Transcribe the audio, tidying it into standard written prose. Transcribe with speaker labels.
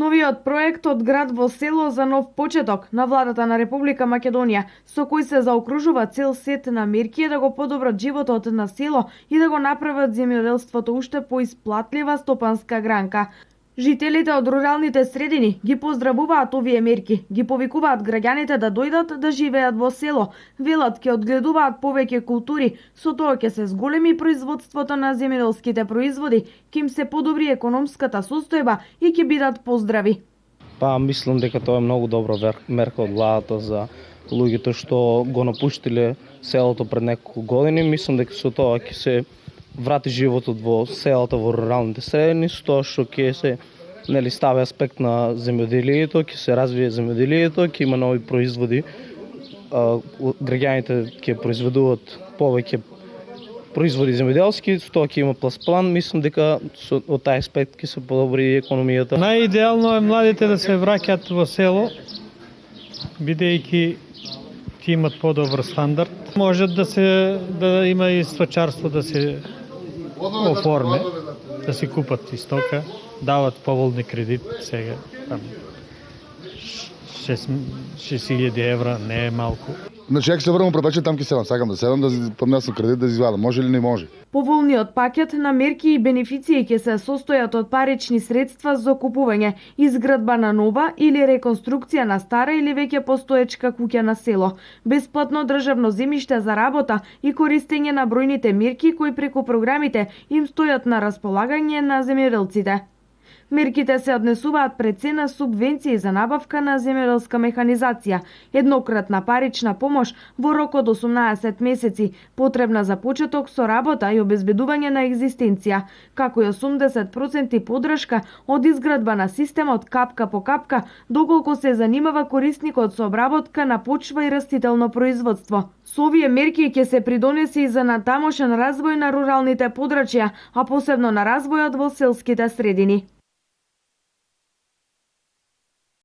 Speaker 1: Новиот проект од град во село за нов почеток на владата на Република Македонија, со кој се заокружува цел сет на мерки да го подобрат животот на село и да го направат земјоделството уште поисплатлива стопанска гранка. Жителите од руралните средини ги поздравуваат овие мерки, ги повикуваат граѓаните да дојдат да живеат во село, велат ќе одгледуваат повеќе култури, со тоа ќе се зголеми производството на земјоделските производи, ќе им се подобри економската состојба и ќе бидат поздрави.
Speaker 2: Мислам дека тоа е многу добра мерка од владата за луѓето што го напуштиле селото пред неколку години. Мислам дека со тоа ќе се врати животот во селата, во руралните средини, со тоа што ќе се стави аспект на земјоделието, ќе се развие земјоделието, ќе има нови производи, граѓаните ќе произведуваат повеќе производи земјоделски, со тоа ќе има план. Мислам дека од тај аспект ќе се подобри економијата.
Speaker 3: Најидеално е младите да се враќаат во село, бидејќи ќе имат подобар стандард. Може да има и сточарство да се оформи, да си купат и стока, дават поволни кредит сега. 6.000 евра не е малку.
Speaker 4: Значи, ако се врнам препече, там ќе седам. Сакам да седам, да поднесам кредит, да извадам. Може или не може?
Speaker 1: Поволниот пакет на мерки и бенефиции ќе се состојат од парични средства за купување, изградба на нова или реконструкција на стара или веќе постоечка куќа на село, бесплатно државно земјиште за работа и користење на бројните мерки кои преку програмите им стојат на располагање на земјоделците. Мерките се однесуваат пред цена субвенции за набавка на земјоделска механизација, еднократна парична помош во рок од 18 месеци, потребна за почеток со работа и обезбедување на екзистенција, како и 80% поддршка од изградба на системот капка по капка, доколку се занимава корисникот со обработка на почва и растително производство. Со овие мерки ќе се придонесе и за натамошен развој на руралните подрачја, а посебно на развојот во селските средини.